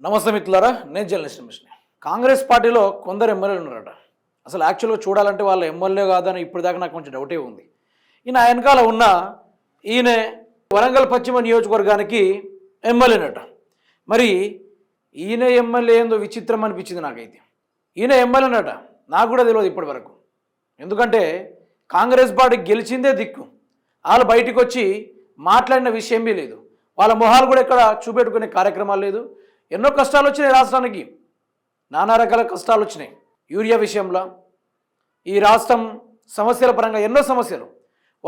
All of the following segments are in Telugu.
నమస్తే మిత్రులారా, నేను జర్నలిస్ట్ రమేష్ని. కాంగ్రెస్ పార్టీలో కొందరు ఎమ్మెల్యేలు ఉన్నారట. అసలు యాక్చువల్గా చూడాలంటే వాళ్ళ ఎమ్మెల్యే కాదని ఇప్పటిదాకా నాకు కొంచెం డౌటే ఉంది. ఈయన వెనకాల ఉన్న ఈయన వరంగల్ పశ్చిమ నియోజకవర్గానికి ఎమ్మెల్యేనట. మరి ఈయన ఎమ్మెల్యే ఏందో విచిత్రం అనిపించింది నాకైతే. ఈయన ఎమ్మెల్యేనట, నాకు కూడా తెలియదు ఇప్పటి వరకు. ఎందుకంటే కాంగ్రెస్ పార్టీ గెలిచిందే దిక్కు. వాళ్ళు బయటకు వచ్చి మాట్లాడిన విషయమే లేదు. వాళ్ళ మొహాలు కూడా ఎక్కడ చూపెట్టుకునే కార్యక్రమాలు లేదు. ఎన్నో కష్టాలు వచ్చినాయి రాష్ట్రానికి, నానా రకాల కష్టాలు వచ్చినాయి. యూరియా విషయంలో ఈ రాష్ట్రం సమస్యల పరంగా ఎన్నో సమస్యలు,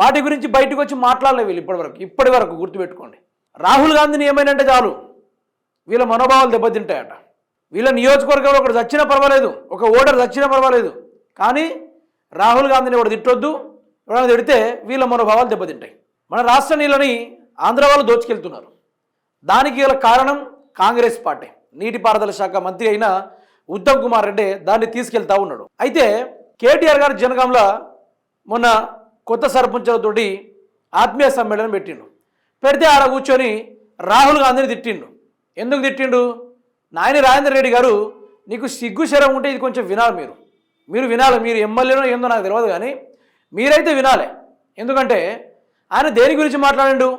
వాటి గురించి బయటకు వచ్చి మాట్లాడలేదు వీళ్ళు ఇప్పటి వరకు గుర్తుపెట్టుకోండి. రాహుల్ గాంధీని ఏమైనా చాలు వీళ్ళ మనోభావాలు దెబ్బతింటాయట. వీళ్ళ నియోజకవర్గంలో ఒకటి చచ్చినా పర్వాలేదు, ఒక ఓటర్ చచ్చినా పర్వాలేదు, కానీ రాహుల్ గాంధీని ఒకటి తిట్టొద్దు. ఎవరైనా తిడితే వీళ్ళ మనోభావాలు దెబ్బతింటాయి. మన రాష్ట్ర నీళ్ళని ఆంధ్ర వాళ్ళు దోచుకెళ్తున్నారు. దానికి గల కారణం కాంగ్రెస్ పార్టీ. నీటిపారుదల శాఖ మంత్రి అయిన ఉత్తమ్ కుమార్ రెడ్డి దాన్ని తీసుకెళ్తా ఉన్నాడు. అయితే కేటీఆర్ గారు జనగాంలో మొన్న కొత్త సర్పంచులతోటి ఆత్మీయ సమ్మేళనం పెట్టిండు. పెడితే ఆడ కూర్చొని రాహుల్ గాంధీని తిట్టిండు. ఎందుకు తిట్టిండు? నాయని రాజేందర్ రెడ్డి గారు, నీకు సిగ్గు శరం ఉంటే ఇది కొంచెం వినాలి, మీరు వినాలి. మీరు ఎమ్మెల్యేనో ఏందో నాకు తెలియదు, కానీ మీరైతే వినాలి. ఎందుకంటే ఆయన దేని గురించి మాట్లాడిండు?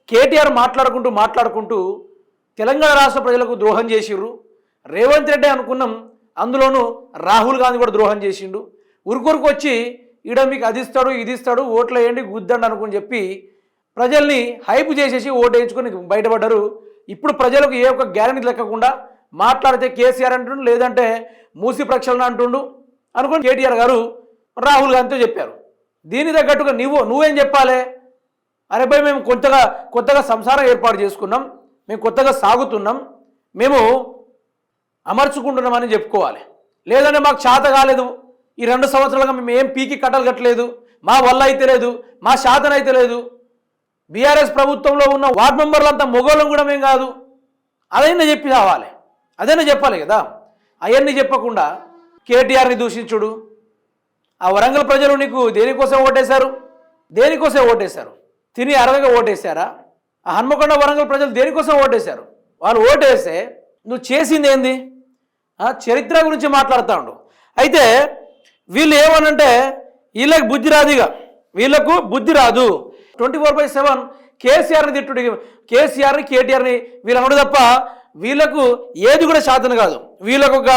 కేటీఆర్ మాట్లాడుకుంటూ తెలంగాణ రాష్ట్ర ప్రజలకు ద్రోహం చేసిర్రు. రేవంత్ రెడ్డి అనుకున్నాం, అందులోనూ రాహుల్ గాంధీ కూడా ద్రోహం చేసిండు. ఉరుకొరకు వచ్చి ఈడ మీకు అది ఇస్తాడు ఇది ఇస్తాడు, ఓట్లు వేయండి గుద్దండి అనుకుని చెప్పి ప్రజల్ని హైప్ చేసేసి ఓటు వేయించుకొని బయటపడ్డారు. ఇప్పుడు ప్రజలకు ఏ ఒక్క గ్యారెంటీ లెక్కకుండా మాట్లాడితే కేసీఆర్ అంటుండు, లేదంటే మూసి ప్రక్షాళన అంటుండు అనుకుని కేటీఆర్ గారు రాహుల్ గాంధీతో చెప్పారు. దీని తగ్గట్టుగా నువ్వేం చెప్పాలి? అరే భయ్, మేము కొత్తగా సంసారం ఏర్పాటు చేసుకున్నాం, మేము కొత్తగా సాగుతున్నాం, మేము అమర్చుకుంటున్నామని చెప్పుకోవాలి. లేదంటే మాకు చేత కాలేదు, ఈ 2 సంవత్సరాలుగా మేము ఏం పీకి కట్టలు కట్టలేదు, మా వల్ల అయితే లేదు, మా శాతం అయితే లేదు, బీఆర్ఎస్ ప్రభుత్వంలో ఉన్న వార్డు మెంబర్లంతా మొగోళ్ళం కూడా మేము కాదు, అదైనా చెప్పి రావాలి. అదైనా చెప్పాలి కదా. అవన్నీ చెప్పకుండా కేటీఆర్ని దూషించుడు. ఆ వరంగల్ ప్రజలు నీకు దేనికోసం ఓటేశారు? తిని అరవగా ఓటేశారా? ఆ హన్మకొండ వరంగల్ ప్రజలు దేనికోసం ఓటేశారు? వాళ్ళు ఓటేస్తే నువ్వు చేసింది ఏంది? చరిత్ర గురించి మాట్లాడుతూ ఉండు. అయితే వీళ్ళు ఏమనంటే వీళ్ళకి బుద్ధి రాదు. 24/7 కేసీఆర్ని తిట్టుడు, కేసీఆర్ని కేటీఆర్ని వీళ్ళు అనడు తప్ప వీళ్ళకు ఏది కూడా శాతం కాదు. వీళ్ళకు ఒక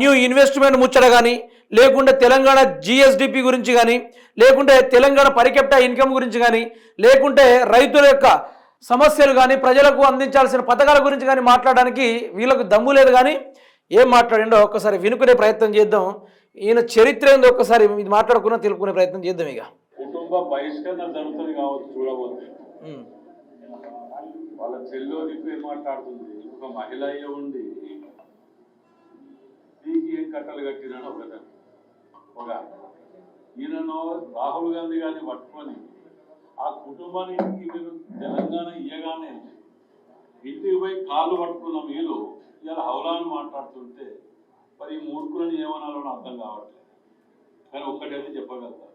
న్యూ ఇన్వెస్ట్మెంట్ ముచ్చట కానీ, లేకుంటే తెలంగాణ జిఎస్డిపి గురించి కానీ, లేకుంటే తెలంగాణ పర్ క్యాపిటా ఇన్కమ్ గురించి కానీ, లేకుంటే రైతుల యొక్క సమస్యలు కానీ, ప్రజలకు అందించాల్సిన పథకాల గురించి కానీ మాట్లాడడానికి వీళ్ళకు దమ్ము లేదు. కానీ ఏం మాట్లాడిండో ఒక్కసారి వినుకునే ప్రయత్నం చేద్దాం. ఈయన చరిత్ర ఏందో ఒక్కసారి ఇది మాట్లాడుకున్నా తెలుపుకునే ప్రయత్నం చేద్దాం. ఇక కుటుంబ బహిష్కరణ జరుగుతుంది కావచ్చు, చూడబోతే వాళ్ళ చెల్లో దిక్కు ఏం మాట్లాడుతుంది. ఒక మహిళ అయ్యే ఉండి దీనికి ఏం కట్టలు కట్టినాడు ఒక ఈయనను రాహుల్ గాంధీ గారిని పట్టుకొని ఆ కుటుంబానికి మీరు తెలంగాణ ఇయ్యగానే ఇంటికి పోయి కాళ్ళు పట్టుకున్న మీరు ఇలా హౌలాన్ని మాట్లాడుతుంటే మరి ఈ మూర్ఖులని ఏమనాలో అర్థం కావట్లేదు. కానీ ఒక్కటైతే చెప్పగలుగుతారు,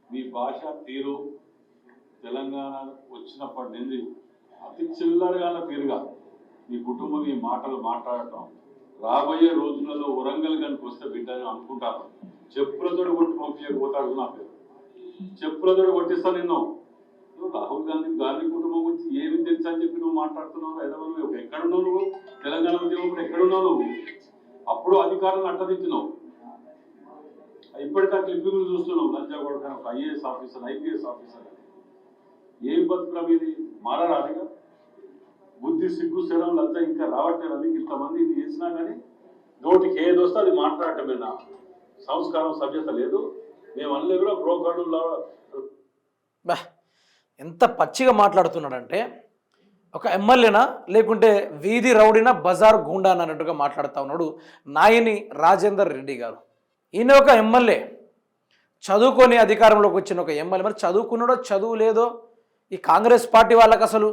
మీ భాష తీరు తెలంగాణ వచ్చినప్పటి నుండి అతి చిల్లరగాల తీరుగా మీ కుటుంబం ఈ మాటలు మాట్లాడటం రాబోయే రోజులలో వరంగల్ కనుక వస్తే బిడ్డని అనుకుంటాను. చెప్పులతోడు కొట్టి పంపించకపోతాడు. నా పేరు చెప్పులతోడు కొట్టిస్తా నిన్ను. రాహుల్ గాంధీ కుటుంబం గురించి ఏమి తెలుసు అని చెప్పి నువ్వు మాట్లాడుతున్నావు. నువ్వు ఎక్కడున్నావు? నువ్వు తెలంగాణ ఉద్యమంలో ఎక్కడున్నావు? నువ్వు అప్పుడు అధికారులను అట్టదిచ్చినావు. ఇప్పటికీ ఆ క్లిప్పింగ్లు చూస్తున్నావు. లంచాగొడక ఒక ఐఏఎస్ ఆఫీసర్, ఐపీఎస్ ఆఫీసర్. ఏం బతుకురా మీది? మారాలిగా బుద్ధి, సిగ్గు, శరం, లంచ ఇంకా రావట్లేదు. అందుకు ఇంతమంది ఇది చేసినా కానీ నోటికి ఏది వస్తే అది మాట్లాడటమేనా? సంస్కారం, సభ్యత లేదు. మేము అన్నీ కూడా బ్రోకర్లు. ఎంత పచ్చిగా మాట్లాడుతున్నాడంటే ఒక ఎమ్మెల్యేనా లేకుంటే వీధి రౌడీనా బజార్ గూండా అన్నట్టుగా మాట్లాడుతూ ఉన్నాడు నాయని రాజేందర్ రెడ్డి గారు. ఈయన ఒక ఎమ్మెల్యే, చదువుకొని అధికారంలోకి వచ్చిన ఒక ఎమ్మెల్యే. మరి చదువుకున్నాడో చదువు లేదో ఈ కాంగ్రెస్ పార్టీ వాళ్ళకి అసలు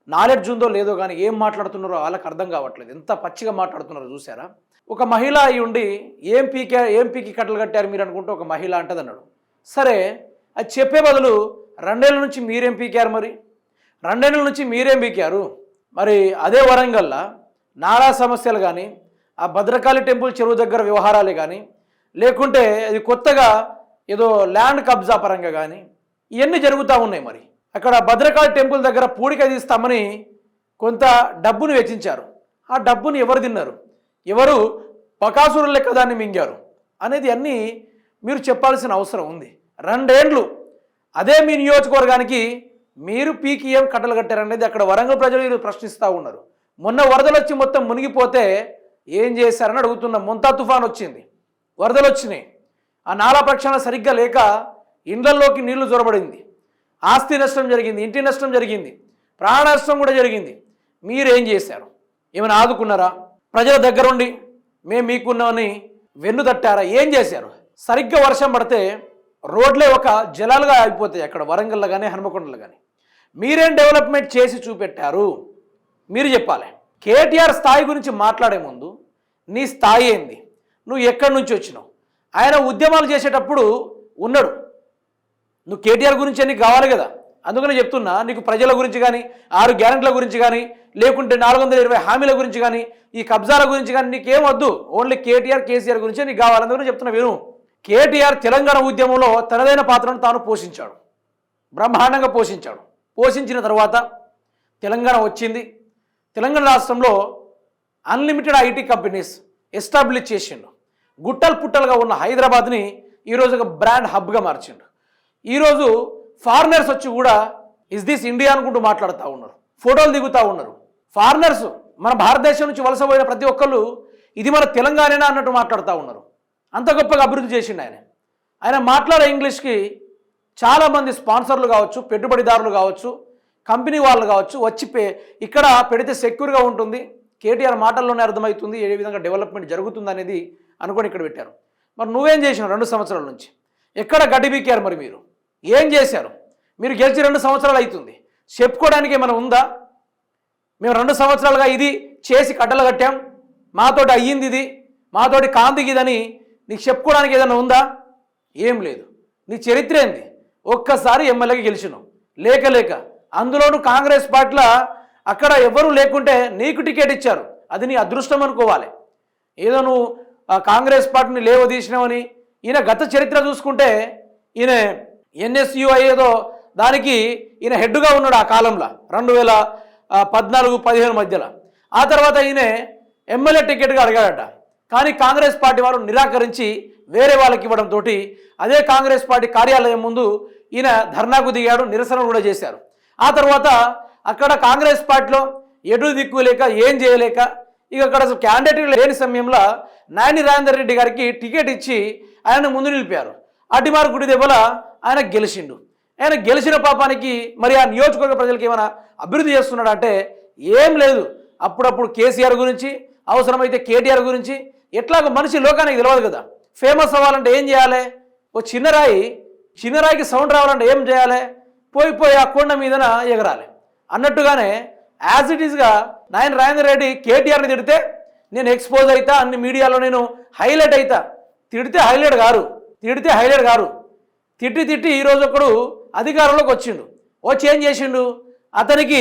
నాలెడ్జ్ ఉందో లేదో కానీ ఏం మాట్లాడుతున్నారో వాళ్ళకి అర్థం కావట్లేదు. ఎంత పచ్చిగా మాట్లాడుతున్నారో చూసారా? ఒక మహిళ అయి ఉండి ఏం పీకి కట్టలు కట్టారు మీరు అనుకుంటే ఒక మహిళ అంటది అన్నాడు. సరే, అది చెప్పే బదులు 2 ఏళ్ళ నుంచి మీరేం పీకారు? మరి 2 ఏళ్ళ నుంచి మీరేం పీకారు? మరి అదే వరంగల్లా నాలా సమస్యలు కానీ, ఆ భద్రకాళి టెంపుల్ చెరువు దగ్గర వ్యవహారాలే కానీ, లేకుంటే అది కొత్తగా ఏదో ల్యాండ్ కబ్జా పరంగా కానీ ఇవన్నీ జరుగుతూ ఉన్నాయి. మరి అక్కడ భద్రకాళి టెంపుల్ దగ్గర పూడిక తీస్తామని కొంత డబ్బును వెచ్చించారు. ఆ డబ్బుని ఎవరు తిన్నారు, ఎవరు బకాసురుల లెక్క దాన్ని మింగారు అనేది అన్నీ మీరు చెప్పాల్సిన అవసరం ఉంది. 2 ఏళ్ళు అదే మీ నియోజకవర్గానికి మీరు పీకిఎం కట్టలు కట్టారనేది అక్కడ వరంగల్ ప్రజలు ప్రశ్నిస్తూ ఉన్నారు. మొన్న వరదలు వచ్చి మొత్తం మునిగిపోతే ఏం చేశారని అడుగుతున్నాం. మొంతా తుఫాన్ వచ్చింది, వరదలు వచ్చినాయి, ఆ నాలా ప్రక్షాళన సరిగ్గా లేక ఇండ్లలోకి నీళ్లు జొరబడింది, ఆస్తి నష్టం జరిగింది, ఇంటి నష్టం జరిగింది, ప్రాణ నష్టం కూడా జరిగింది. మీరేం చేశారు? ఏమైనా ఆదుకున్నారా? ప్రజల దగ్గరుండి మేము మీకున్నామని వెన్ను తట్టారా? ఏం చేశారు? సరిగ్గా వర్షం పడితే రోడ్లే ఒక జలాలుగా అయిపోతాయి అక్కడ వరంగల్లో కానీ హనుమకొండలో కానీ. మీరేం డెవలప్మెంట్ చేసి చూపెట్టారు? మీరు చెప్పాలి. కేటీఆర్ స్థాయి గురించి మాట్లాడే ముందు నీ స్థాయి ఏంది, నువ్వు ఎక్కడి నుంచి వచ్చినావు? ఆయన ఉద్యమాలు చేసేటప్పుడు ఉన్నాడు, నువ్వు కేటీఆర్ గురించి నీకు కావాలి కదా. అందుకనే చెప్తున్నా, నీకు ప్రజల గురించి కానీ, 6 గ్యారెంటీల గురించి కానీ, లేకుంటే 420 హామీల గురించి కానీ, ఈ కబ్జాల గురించి కానీ నీకేం వద్దు. ఓన్లీ కేటీఆర్ కేసీఆర్ గురించే నీకు కావాలి. అందుకనే చెప్తున్నా విను. కేటీఆర్ తెలంగాణ ఉద్యమంలో తనదైన పాత్రను తాను పోషించాడు, బ్రహ్మాండంగా పోషించాడు. పోషించిన తర్వాత తెలంగాణ వచ్చింది. తెలంగాణ రాష్ట్రంలో అన్లిమిటెడ్ ఐటీ కంపెనీస్ ఎస్టాబ్లిష్ చేసిండు. గుట్టలు పుట్టలుగా ఉన్న హైదరాబాద్ని ఈరోజు ఒక బ్రాండ్ హబ్గా మార్చిండు. ఈరోజు ఫారినర్స్ వచ్చి కూడా ఇస్ దిస్ ఇండియా అనుకుంటూ మాట్లాడుతూ ఉన్నారు, ఫోటోలు దిగుతూ ఉన్నారు. ఫారినర్స్ మన భారతదేశం నుంచి వలస పోయిన ప్రతి ఒక్కళ్ళు ఇది మన తెలంగాణేనా అన్నట్టు మాట్లాడుతూ ఉన్నారు. అంత గొప్పగా అభివృద్ధి చేసిండు ఆయన. ఆయన మాట్లాడే ఇంగ్లీష్కి చాలామంది స్పాన్సర్లు కావచ్చు, పెట్టుబడిదారులు కావచ్చు, కంపెనీ వాళ్ళు కావచ్చు వచ్చి ఇక్కడ పెడితే సెక్యూర్గా ఉంటుంది, కేటీఆర్ మాటల్లోనే అర్థమవుతుంది ఏ విధంగా డెవలప్మెంట్ జరుగుతుంది అనేది అనుకొని ఇక్కడ పెట్టారు. మరి నువ్వేం చేసినావు 2 సంవత్సరాల నుంచి? ఎక్కడ గడ్డి బీకారు? మరి మీరు ఏం చేశారు? మీరు గెలిచి 2 సంవత్సరాలు అవుతుంది, చెప్పుకోవడానికి ఏమైనా ఉందా? మేము 2 సంవత్సరాలుగా ఇది చేసి కట్టలు కట్టాం, మాతోటి అయ్యింది ఇది, మాతోటి కాంతికి ఇదని నీకు చెప్పుకోవడానికి ఏదైనా ఉందా? ఏం లేదు. నీ చరిత్ర ఏంది? ఒక్కసారి ఎమ్మెల్యేకి గెలిచినావు లేక అందులోనూ కాంగ్రెస్ పార్టీలో అక్కడ ఎవరు లేకుంటే నీకు టికెట్ ఇచ్చారు. అది నీ అదృష్టం అనుకోవాలి. ఏదో నువ్వు కాంగ్రెస్ పార్టీని లేవదీసినావని. ఈయన గత చరిత్ర చూసుకుంటే ఈయన ఎన్ఎస్యుఐ ఏదో దానికి ఈయన హెడ్గా ఉన్నాడు ఆ కాలంలో 2014-15 మధ్యలో. ఆ తర్వాత ఈయన ఎమ్మెల్యే టికెట్గా అడిగాడట. కానీ కాంగ్రెస్ పార్టీ వారు నిరాకరించి వేరే వాళ్ళకి ఇవ్వడంతో అదే కాంగ్రెస్ పార్టీ కార్యాలయం ముందు ఈయన ధర్నాకు దిగాడు, నిరసన కూడా చేశారు. ఆ తర్వాత అక్కడ కాంగ్రెస్ పార్టీలో ఎటు దిక్కు లేక ఏం చేయలేక ఇక అక్కడ అసలు క్యాండిడేట్ లేని సమయంలో నాయని రాజేందర్ రెడ్డి గారికి టికెట్ ఇచ్చి ఆయన ముందు నిలిపారు. అటిమార్ గుడి దెబ్బల ఆయన గెలిచిండు. ఆయన గెలిచిన పాపానికి మరి ఆ నియోజకవర్గ ప్రజలకు ఏమైనా అభివృద్ధి చేస్తున్నాడు అంటే ఏం లేదు. అప్పుడప్పుడు కేసీఆర్ గురించి, అవసరమైతే కేటీఆర్ గురించి, ఎట్లాగో మనిషి లోకానికి తెలియదు కదా. ఫేమస్ అవ్వాలంటే ఏం చేయాలి? ఓ చిన్నరాయికి సౌండ్ రావాలంటే ఏం చేయాలి? పోయి ఆ కొండ మీదన ఎగరాలి అన్నట్టుగానే యాజ్ ఇట్ ఈస్గా నాయన రాజేందర్ రెడ్డి కేటీఆర్ని తిడితే నేను ఎక్స్పోజ్ అవుతా, అన్ని మీడియాలో నేను హైలైట్ అవుతా. తిడితే హైలైట్ గారు తిట్టి ఈరోజు ఒకడు అధికారంలోకి వచ్చిండు. వచ్చి ఏం చేసిండు? అతనికి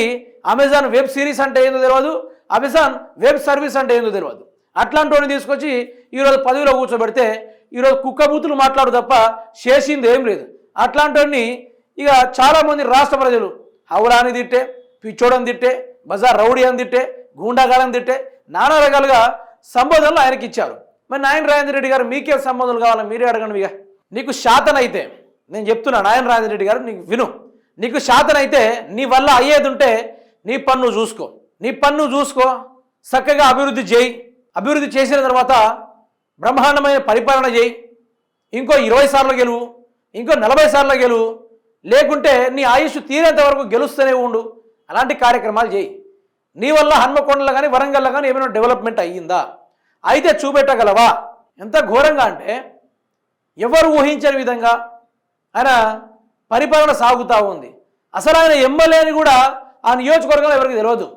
అమెజాన్ వెబ్ సిరీస్ అంటే ఏందో తెలియదు, అమెజాన్ వెబ్ సర్వీస్ అంటే ఏందో తెలియదు. అట్లాంటి వాడిని తీసుకొచ్చి ఈరోజు పదవిలో కూర్చోబెడితే ఈరోజు కుక్కబూతులు మాట్లాడు తప్ప చేసింది ఏం లేదు. అట్లాంటి వాడిని ఇక చాలామంది రాష్ట్ర ప్రజలు హౌరాని తిట్టే, పిచ్చోడని తిట్టే, బజార్ రౌడీ అని తిట్టే, గూండాగాలని తిట్టే నానా రకాలుగా సంబోధనలు ఆయనకి ఇచ్చారు. మరి నాయన రాజేందర్ రెడ్డి గారు మీకే సంబోధనలు కావాలని మీరే అడగండి. ఇక నీకు శాతనైతే నేను చెప్తున్నా, నాయన రాజేందర్ రెడ్డి గారు నీకు విను, నీకు శాతనైతే నీ వల్ల అయ్యేది ఉంటే నీ పన్ను చూసుకో, చక్కగా అభివృద్ధి చేయి. అభివృద్ధి చేసిన తర్వాత బ్రహ్మాండమైన పరిపాలన చేయి. ఇంకో 20 సార్లు గెలువు, ఇంకో 40 సార్లు గెలువు, లేకుంటే నీ ఆయుష్ తీరేంత వరకు గెలుస్తూనే ఉండు. అలాంటి కార్యక్రమాలు చేయి. నీ వల్ల హన్మకొండలో కానీ వరంగల్లో కానీ ఏమైనా డెవలప్మెంట్ అయ్యిందా? అయితే చూపెట్టగలవా? ఎంత ఘోరంగా అంటే ఎవరు ఊహించని విధంగా ఆయన పరిపాలన సాగుతూ ఉంది. అసలు ఆయన ఎమ్మెల్యే అని కూడా ఆ నియోజకవర్గంలో ఎవరికి తెలియదు.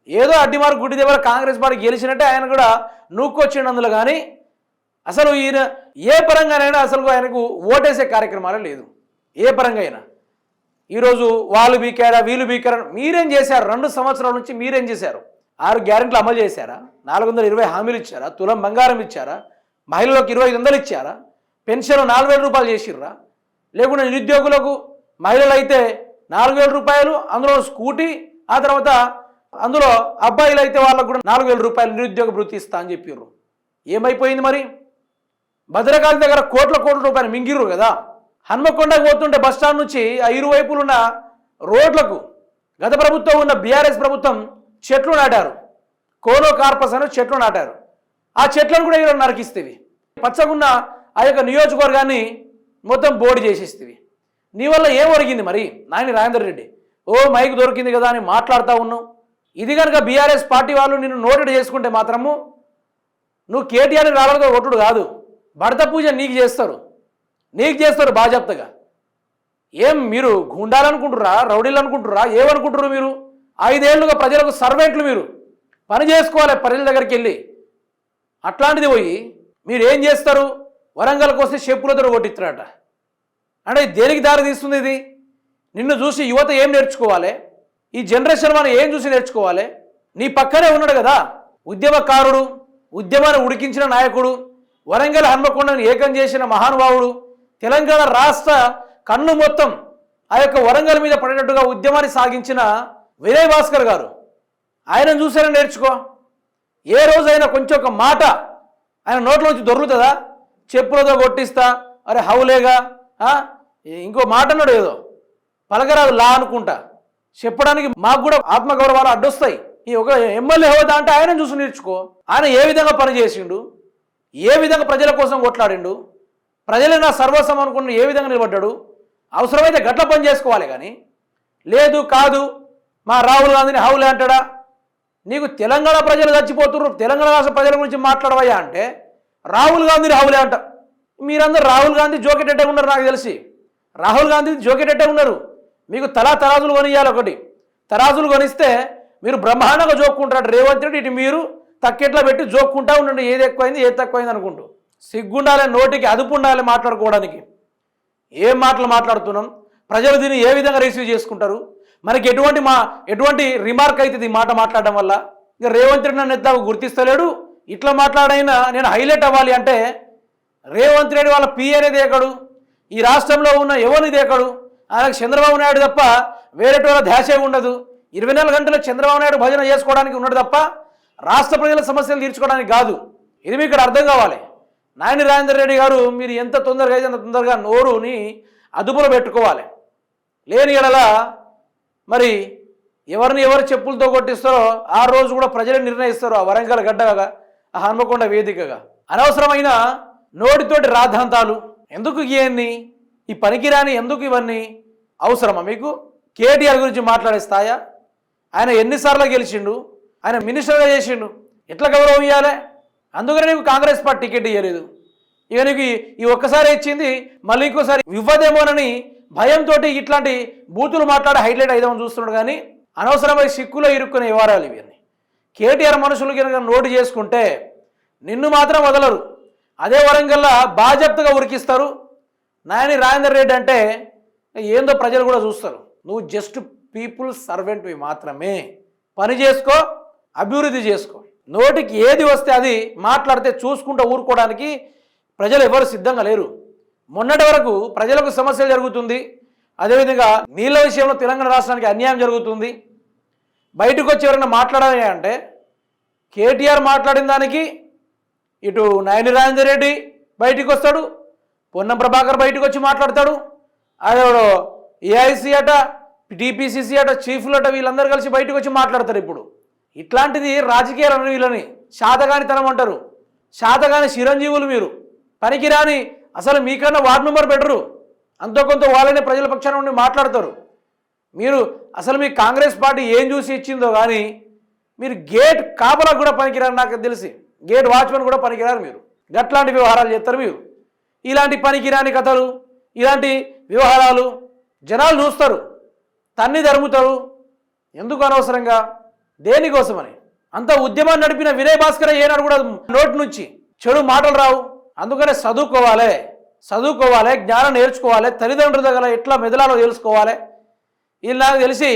ఏదో అడ్డిమారు గుడ్డి దగ్గర కాంగ్రెస్ పార్టీ గెలిచినట్టే ఆయన కూడా నూక్కొచ్చిండు అందులో. కానీ అసలు ఈయన ఏ పరంగానైనా అసలు ఆయనకు ఓటేసే కార్యక్రమాలే లేదు. ఏ పరంగా అయినా ఈరోజు వాళ్ళు బీకారా వీళ్ళు బీకారా మీరేం చేశారు? 2 సంవత్సరాల నుంచి మీరేం చేశారు? 6 గ్యారెంటీలు అమలు చేశారా? 420 హామీలు ఇచ్చారా? తులం బంగారం ఇచ్చారా? మహిళలకు 2500 ఇచ్చారా? పెన్షన్ 4000 రూపాయలు చేసిర్రా? లేకుండా నిరుద్యోగులకు మహిళలు అయితే 4000 రూపాయలు, అందులో స్కూటీ, ఆ తర్వాత అందులో అబ్బాయిలు అయితే వాళ్ళకు కూడా 4000 రూపాయలు నిరుద్యోగ భృతి ఇస్తా అని చెప్పిర్రు. ఏమైపోయింది మరి? భద్రకాళి దగ్గర కోట్ల రూపాయలు మింగిర్రు కదా. హన్మకొండకు పోతుంటే బస్టాండ్ నుంచి ఆ ఇరువైపులు ఉన్న రోడ్లకు గత ప్రభుత్వం ఉన్న బీఆర్ఎస్ ప్రభుత్వం చెట్లు నాటారు. కోనో కార్పస్ అని చెట్లు నాటారు. ఆ చెట్లను కూడా ఈరోజు నరికిస్తేవి. పచ్చగున్న ఆ యొక్క నియోజకవర్గాన్ని మొత్తం బోర్డు చేసేస్తేవి. నీ వల్ల ఏం ఒరిగింది మరి? నాయని రాజేందర్ రెడ్డి మైక్ దొరికింది కదా అని మాట్లాడుతూ ఉన్నావు. ఇది కనుక బీఆర్ఎస్ పార్టీ వాళ్ళు నిన్ను నోటెడ్ చేసుకుంటే మాత్రము నువ్వు కేటీఆర్ని రాళ్ళతో కొట్టుడు కాదు, భర్త పూజ నీకు చేస్తారు బాజాప్తగా. ఏం మీరు గుండాలనుకుంటురా, రౌడీలు అనుకుంటురా, ఏమనుకుంటున్నారు మీరు? 5 ఏళ్లుగా ప్రజలకు సర్వెంట్లు, మీరు పని చేసుకోవాలి ప్రజల దగ్గరికి వెళ్ళి. అట్లాంటిది పోయి మీరు ఏం చేస్తారు? వరంగల్కి వస్తే చెప్పులతో కొట్టిస్తారట. అంటే దేనికి దారి తీస్తుంది ఇది? నిన్ను చూసి యువత ఏం నేర్చుకోవాలి? ఈ జనరేషన్ మనం ఏం చూసి నేర్చుకోవాలి? నీ పక్కనే ఉన్నాడు కదా ఉద్యమకారుడు, ఉద్యమాన్ని ఉడికించిన నాయకుడు, వరంగల్ హన్మకొండను ఏకం చేసిన మహానుభావుడు, తెలంగాణ రాష్ట్ర కన్ను మొత్తం ఆ యొక్క వరంగల్ మీద పడేటట్టుగా ఉద్యమాన్ని సాగించిన వినయ్ భాస్కర్ గారు. ఆయనను చూసారని నేర్చుకో. ఏ రోజైనా కొంచెం ఒక మాట ఆయన నోట్లోంచి దొరుకుతుందా? చెప్పులతో కొట్టిస్తా, అరే హౌలేగా, ఇంకో మాట అన్నాడు ఏదో పలకరాదు లా అనుకుంటా. చెప్పడానికి మాకు కూడా ఆత్మగౌరవాలు అడ్డొస్తాయి. ఈ ఒక ఎమ్మెల్యే హోదా అంటే ఆయన చూసి నేర్చుకో. ఆయన ఏ విధంగా పనిచేసిండు, ఏ విధంగా ప్రజల కోసం కొట్లాడిండు, ప్రజలే నా సర్వస్వం అనుకున్న ఏ విధంగా నిలబడ్డాడు. అవసరమైతే గట్ల పని చేసుకోవాలి కానీ లేదు కాదు మా రాహుల్ గాంధీని హౌలే అంటాడా? నీకు తెలంగాణ ప్రజలు చచ్చిపోతున్నారు, తెలంగాణ రాష్ట్ర ప్రజల గురించి మాట్లాడవయ్యా అంటే రాహుల్ గాంధీని హౌలే అంట. మీరందరూ రాహుల్ గాంధీ జోకెటెట్టే ఉన్నారు. నాకు తెలిసి రాహుల్ గాంధీ జోకెటెట్టే ఉన్నారు. మీకు తరాజులు కొనియాలి. ఒకటి తరాజులు కొనిస్తే మీరు బ్రహ్మాండంగా జోక్కుంటారు. రేవంత్ రెడ్డి ఇటు మీరు తక్కెట్లా పెట్టి జోక్కుంటా ఉండండి, ఏది ఎక్కువైంది ఏది తక్కువైంది అనుకుంటూ. సిగ్గుండాలి, నోటికి అదుపు ఉండాలి మాట్లాడుకోవడానికి. ఏం మాటలు మాట్లాడుతున్నాం? ప్రజలు దీన్ని ఏ విధంగా రిసీవ్ చేసుకుంటారు? మనకి ఎటువంటి రిమార్క్ అవుతుంది ఈ మాట మాట్లాడడం వల్ల? ఇక రేవంత్ రెడ్డి నన్ను ఎత్తాకు గుర్తిస్తలేడు, ఇట్లా మాట్లాడైనా నేను హైలైట్ అవ్వాలి అంటే రేవంత్ రెడ్డి వాళ్ళ పిఏనే దేకడు, ఈ రాష్ట్రంలో ఉన్న ఎవరిని దేకడు. ఆయనకు చంద్రబాబు నాయుడు తప్ప వేరేటోళ్ళ ధ్యాసే ఉండదు. 24 గంటలు చంద్రబాబు నాయుడు భజన చేసుకోవడానికి ఉన్నాడు తప్ప రాష్ట్ర ప్రజల సమస్యలు తీర్చుకోవడానికి కాదు. ఇది మీకు ఇక్కడ అర్థం కావాలి. నాయని రాజేందర్ రెడ్డి గారు, మీరు ఎంత తొందరగా అయితే అంత తొందరగా నోరుని అదుపులో పెట్టుకోవాలి. లేని ఎడల మరి ఎవరు చెప్పులతో కొట్టిస్తారో ఆ రోజు కూడా ప్రజలు నిర్ణయిస్తారు. ఆ వరంగల్ గడ్డగా, ఆ హన్మకొండ వేదికగా. అనవసరమైన నోటితోటి రాద్ధాంతాలు ఎందుకు? ఇవన్నీ ఈ పనికిరాని ఎందుకు? ఇవన్నీ అవసరమా మీకు? కేటీఆర్ గురించి మాట్లాడే స్థాయా? ఆయన ఎన్నిసార్లు గెలిచిండు, ఆయన మినిస్టర్గా చేసిండు, ఎట్లా గౌరవం ఇవ్వాలి? అందుకనే నీకు కాంగ్రెస్ పార్టీ టికెట్ ఇవ్వలేదు. ఇక నీకు ఈ ఒక్కసారి ఇచ్చింది, మళ్ళీ ఇంకోసారి ఇవ్వదేమోనని భయంతో ఇట్లాంటి బూతులు మాట్లాడి హైలైట్ అయిదామని చూస్తున్నాడు. కానీ అనవసరమైన సిక్కులో ఇరుక్కునే వ్యవహారాలు ఇవన్నీ. కేటీఆర్ మనుషులు కనుక నోటు చేసుకుంటే నిన్ను మాత్రం వదలరు. అదే వరంగల్లా బాధ్యతగా ఉరికిస్తారు. నాయని రాజేందర్ రెడ్డి అంటే ఏందో ప్రజలు కూడా చూస్తారు. నువ్వు జస్ట్ పీపుల్ సర్వెంట్వి మాత్రమే. పని చేసుకో, అభివృద్ధి చేసుకో. నోటికి ఏది వస్తే అది మాట్లాడితే చూసుకుంటూ ఊరుకోవడానికి ప్రజలు ఎవరు సిద్ధంగా లేరు. మొన్నటి వరకు ప్రజలకు సమస్యలు జరుగుతుంది, అదేవిధంగా నీళ్ళ విషయంలో తెలంగాణ రాష్ట్రానికి అన్యాయం జరుగుతుంది. బయటకు వచ్చి ఎవరైనా మాట్లాడాలి అంటే కేటీఆర్ మాట్లాడిన దానికి ఇటు నాయని రాజేందర్ రెడ్డి బయటికి వస్తాడు, పొన్నం ప్రభాకర్ బయటకు వచ్చి మాట్లాడతాడు, అదే ఏఐసి అట, టీపీసీసీ అట, చీఫ్లు అట, వీళ్ళందరూ కలిసి బయటకు వచ్చి మాట్లాడతారు. ఇప్పుడు ఇట్లాంటిది రాజకీయాలను వీళ్ళని శాతగానితనం అంటారు. శాతగాని చిరంజీవులు మీరు, పనికిరాని. అసలు మీకన్నా వార్డు మెంబర్ బెటరు. అంతో కొంత వాళ్ళనే ప్రజల పక్షాన నుండి మాట్లాడతారు. మీరు అసలు మీ కాంగ్రెస్ పార్టీ ఏం చూసి ఇచ్చిందో కానీ మీరు గేట్ కాపలా కూడా పనికిరారు. నాకు తెలిసి గేట్ వాచ్మెన్ కూడా పనికిరారు. మీరు గట్లాంటి వ్యవహారాలు చేస్తారు. మీరు ఇలాంటి పనికిరాని కథలు, ఇలాంటి వ్యవహారాలు జనాలు చూస్తారు, తన్ని ధరుముతారు. ఎందుకు అనవసరంగా? దేనికోసమని? అంత ఉద్యమాన్ని నడిపిన వినయ్ భాస్కర్ ఏనాడు కూడా నోటి నుంచి చెడు మాటలు రావు. అందుకనే చదువుకోవాలి, జ్ఞానం నేర్చుకోవాలి, తల్లిదండ్రుల దగ్గర ఎట్లా మెదలాలో తెలుసుకోవాలి. వీళ్ళు నాకు తెలిసి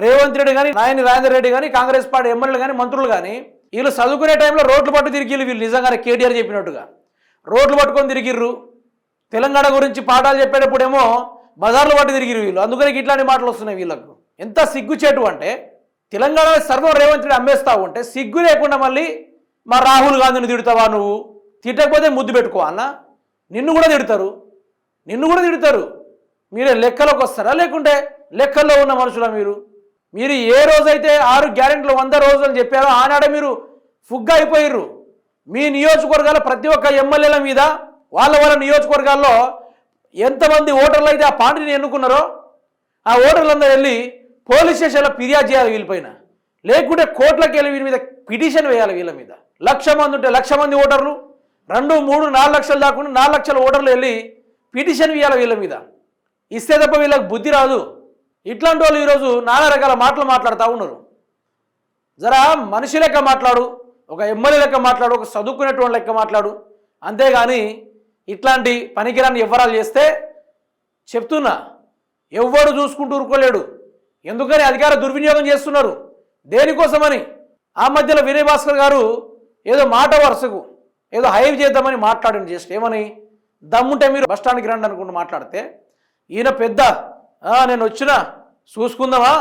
రేవంత్ రెడ్డి కానీ నాయని రాజేందర్ రెడ్డి కానీ కాంగ్రెస్ పార్టీ ఎమ్మెల్యేలు కానీ మంత్రులు కానీ వీళ్ళు చదువుకునే టైంలో రోడ్లు పట్టు తిరిగిళ్ళు. వీళ్ళు నిజంగానే కేటీఆర్ చెప్పినట్టుగా రోడ్లు పట్టుకొని తిరిగిర్రు. తెలంగాణ గురించి పాఠాలు చెప్పేటప్పుడేమో బజార్లు పట్టు తిరిగిరు వీళ్ళు. అందుకని ఇట్లాంటి మాటలు వస్తున్నాయి వీళ్ళకు. ఎంత సిగ్గుచేటు అంటే తెలంగాణ సర్వం రేవంత్ రెడ్డి అమ్మేస్తావు అంటే సిగ్గు లేకుండా మళ్ళీ మా రాహుల్ గాంధీని తిడతావా నువ్వు? తిట్టకపోతే ముద్దు పెట్టుకో అన్న. నిన్ను కూడా తిడతారు. మీరే లెక్కలోకి వస్తారా లేకుంటే లెక్కల్లో ఉన్న మనుషులా మీరు ఏ రోజైతే 6 గ్యారెంటీలు 100 రోజులు అని చెప్పారో ఆనాడే మీరు ఫుగ్గా అయిపోయిర్రు. మీ నియోజకవర్గాల ప్రతి ఒక్క ఎమ్మెల్యేల మీద వాళ్ళ నియోజకవర్గాల్లో ఎంతమంది ఓటర్లు అయితే ఆ పార్టీని ఎన్నుకున్నారో ఆ ఓటర్లందరూ వెళ్ళి పోలీస్ స్టేషన్లో ఫిర్యాదు చేయాలి వీళ్ళపైన. లేకుంటే కోర్టులకు వెళ్ళి వీళ్ళ మీద పిటిషన్ వేయాలి. వీళ్ళ మీద 1,00,000 మంది ఉంటే 1,00,000 మంది ఓటర్లు 2, 3, 4 లక్షలు దాకుండా 4 లక్షల ఓటర్లు వెళ్ళి పిటిషన్ వేయాలి వీళ్ళ మీద. ఇస్తే తప్ప వీళ్ళకి బుద్ధి రాదు. ఇట్లాంటి వాళ్ళు ఈరోజు నానా రకాల మాటలు మాట్లాడుతూ ఉన్నారు. జరా మనిషి లెక్క మాట్లాడు, ఒక ఎమ్మెల్యే లెక్క మాట్లాడు, ఒక చదువుకునేటువంటి లెక్క మాట్లాడు. అంతేగాని ఇట్లాంటి పనికిరాని వ్యవహారాలు చేస్తే చెప్తున్నా ఎవ్వడు చూసుకుంటూ ఊరుకోలేడు. ఎందుకని అధికార దుర్వినియోగం చేస్తున్నారు దేనికోసమని. ఆ మధ్యలో వినయ్ భాస్కర్ గారు ఏదో మాట వరుసకు ఏదో హైవ్ చేద్దామని మాట్లాడండి. జస్ట్ ఏమని దమ్ముంటే మీరు బస్టాండ్కి రండి అనుకుంటూ మాట్లాడితే ఈయన పెద్ద నేను వచ్చినా చూసుకుందామా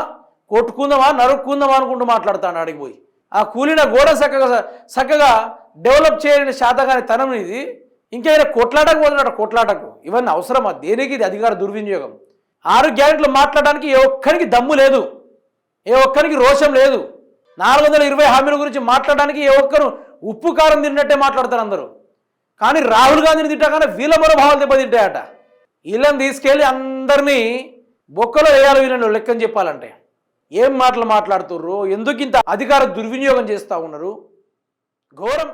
కొట్టుకుందామా నరుక్కుందామా అనుకుంటూ మాట్లాడుతాను. అడిగిపోయి ఆ కూలిన గోడ చక్కగా డెవలప్ చేయని శాతగాని తనం ఇది. ఇంకేదైనా కొట్లాటకు ఇవన్నీ అవసరమా? దేనికి? ఇది అధికార దుర్వినియోగం. 6 గ్యారెంటీలు మాట్లాడడానికి ఏ ఒక్కరికి దమ్ము లేదు, ఏ ఒక్కరికి రోషం లేదు. 420 హామీల గురించి మాట్లాడడానికి ఏ ఒక్కరు ఉప్పు కారం తిన్నట్టే మాట్లాడతారు అందరూ. కానీ రాహుల్ గాంధీని తిట్టగానే వీళ్ళ మనోభావాలు దెబ్బతింటాయట. వీళ్ళని తీసుకెళ్ళి అందరినీ బొక్కలో వేయాలి వీళ్ళని లెక్కని చెప్పాలంటే. ఏం మాటలు మాట్లాడుతుర్రు? ఎందుకు ఇంత అధికార దుర్వినియోగం చేస్తూ ఉన్నారు? ఘోరం.